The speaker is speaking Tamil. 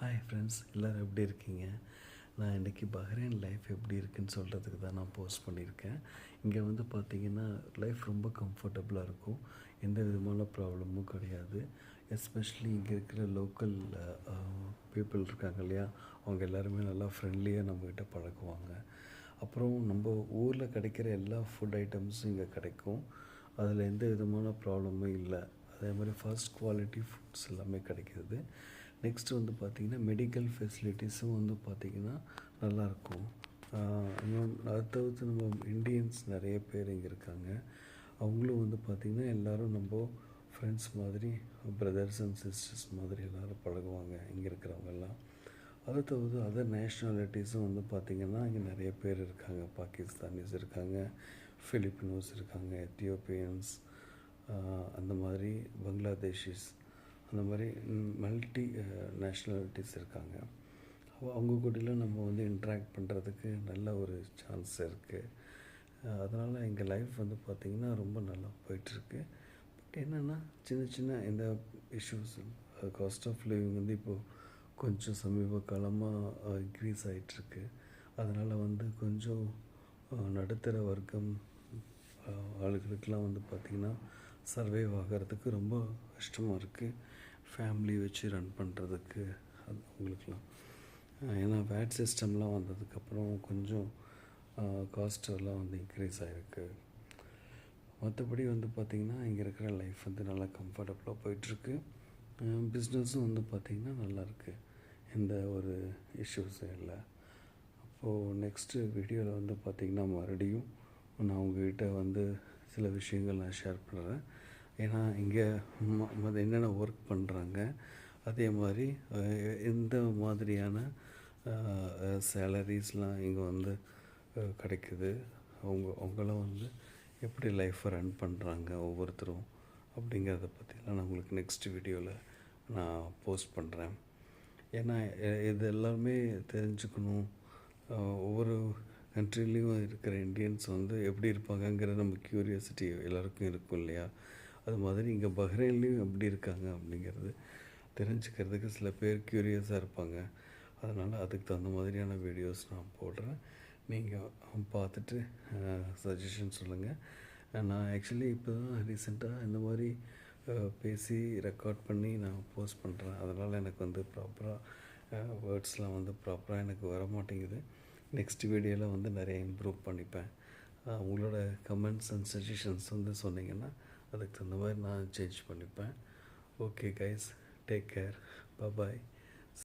ஹாய் ஃப்ரெண்ட்ஸ், எல்லோரும் எப்படி இருக்கீங்க? நான் இன்றைக்கி பஹ்ரைன் லைஃப் எப்படி இருக்குன்னு சொல்கிறதுக்கு தான் நான் போஸ்ட் பண்ணியிருக்கேன். இங்கே வந்து பார்த்திங்கன்னா லைஃப் ரொம்ப கம்ஃபர்டபுளாக இருக்கும். எந்த விதமான ப்ராப்ளமும் கிடையாது. எஸ்பெஷலி இங்கே இருக்கிற லோக்கல் பீப்புள் இருக்காங்க இல்லையா, அவங்க எல்லாருமே நல்லா ஃப்ரெண்ட்லியாக நம்மக்கிட்ட பழகுவாங்க. அப்புறம் நம்ம ஊரில் கிடைக்கிற எல்லா ஃபுட் ஐட்டம்ஸும் இங்கே கிடைக்கும். அதில் எந்த விதமான ப்ராப்ளமும் இல்லை. அதே மாதிரி ஃபர்ஸ்ட் குவாலிட்டி ஃபுட்ஸ் எல்லாமே கிடைக்கிது. நெக்ஸ்ட்டு வந்து பார்த்திங்கன்னா மெடிக்கல் ஃபெசிலிட்டிஸும் வந்து பார்த்திங்கன்னா நல்லாயிருக்கும். இன்னும் அதை தவிர்த்து நம்ம இண்டியன்ஸ் நிறைய பேர் இங்கே இருக்காங்க. அவங்களும் வந்து பார்த்திங்கன்னா எல்லோரும் நம்ம ஃப்ரெண்ட்ஸ் மாதிரி, பிரதர்ஸ் அண்ட் சிஸ்டர்ஸ் மாதிரி எல்லோரும் பழகுவாங்க இங்கே இருக்கிறவங்கெல்லாம். அதை தவிர்த்து அதர் நேஷ்னாலிட்டிஸும் வந்து பார்த்திங்கன்னா இங்கே நிறைய பேர் இருக்காங்க. பாகிஸ்தானிஸ் இருக்காங்க, ஃபிலிப்பினோஸ் இருக்காங்க, எத்தியோப்பியன்ஸ், அந்த மாதிரி பங்களாதேஷிஸ், அந்த மாதிரி மல்டி நேஷ்னாலிட்டிஸ் இருக்காங்க. அவங்க கூடலாம் நம்ம வந்து இன்ட்ராக்ட் பண்ணுறதுக்கு நல்ல ஒரு சான்ஸ் இருக்குது. அதனால் எங்கள் லைஃப் வந்து பார்த்திங்கன்னா ரொம்ப நல்லா போயிட்டுருக்கு. பட் என்னென்னா சின்ன சின்ன இந்த இஷ்யூஸ், காஸ்ட் ஆஃப் லிவிங் வந்து இப்போது கொஞ்சம் சமீப காலமாக இன்க்ரீஸ் ஆகிட்டுருக்கு. அதனால் வந்து கொஞ்சம் நடுத்தர வர்க்கம் ஆளுகளுக்கெலாம் வந்து பார்த்திங்கன்னா சர்வைவ் ஆகிறதுக்கு ரொம்ப கஷ்டமாக இருக்குது. ஃபேமிலி வச்சு ரன் பண்ணுறதுக்கு அது அவங்களுக்கெலாம். ஏன்னா வேட் சிஸ்டம்லாம் வந்ததுக்கப்புறம் கொஞ்சம் காஸ்ட்டெல்லாம் வந்து இன்க்ரீஸ் ஆகிருக்கு. மற்றபடி வந்து பார்த்திங்கன்னா இங்கே இருக்கிற லைஃப் வந்து நல்லா கம்ஃபர்டபுளாக போயிட்டுருக்கு. பிஸ்னஸும் வந்து பார்த்திங்கன்னா நல்லாயிருக்கு. எந்த ஒரு இஷ்யூஸும் இல்லை. அப்போது நெக்ஸ்ட்டு வீடியோவில் வந்து பார்த்திங்கன்னா மறுபடியும் நான் உங்கள்கிட்ட வந்து சில விஷயங்கள் நான் ஷேர் பண்ணுறேன். ஏன்னா இங்கே என்னென்ன ஒர்க் பண்ணுறாங்க, அதே மாதிரி எந்த மாதிரியான சேலரிஸ்லாம் இங்கே வந்து கிடைக்குது, அவங்களாம் வந்து எப்படி லைஃப்பை ரன் பண்ணுறாங்க ஒவ்வொருத்தரும், அப்படிங்கிறத பற்றிலாம் நான் உங்களுக்கு நெக்ஸ்ட் வீடியோவில் நான் போஸ்ட் பண்ணுறேன். ஏன்னா இது எல்லாமே தெரிஞ்சுக்கணும். ஒவ்வொரு கண்ட்ரிலையும் இருக்கிற இண்டியன்ஸ் வந்து எப்படி இருப்பாங்கங்கிற நம்ம க்யூரியாசிட்டி எல்லாருக்கும் இருக்கும் இல்லையா? அது மாதிரி இங்கே பஹ்ரைன்லேயும் எப்படி இருக்காங்க அப்படிங்கிறது தெரிஞ்சுக்கிறதுக்கு சில பேர் க்யூரியஸாக இருப்பாங்க. அதனால் அதுக்கு தகுந்த மாதிரியான வீடியோஸ் நான் போடுறேன். நீங்கள் பார்த்துட்டு சஜஷன் சொல்லுங்கள். நான் ஆக்சுவலி இப்போ தான் ரீசெண்டாக இந்த மாதிரி பேசி ரெக்கார்ட் பண்ணி நான் போஸ்ட் பண்ணுறேன். அதனால் எனக்கு வந்து ப்ராப்பராக வேர்ட்ஸ்லாம் வந்து ப்ராப்பராக எனக்கு வர மாட்டேங்குது. நெக்ஸ்ட் வீடியோவில் வந்து நிறைய இம்ப்ரூவ் பண்ணிப்பேன். உங்களோட கமெண்ட்ஸ் அண்ட் சஜஷன்ஸ் வந்து சொன்னீங்கன்னா அதுக்கு தகுந்த மாதிரி நான் சேஞ்ச் பண்ணிப்பேன். ஓகே கைஸ், டேக் கேர், பாய்.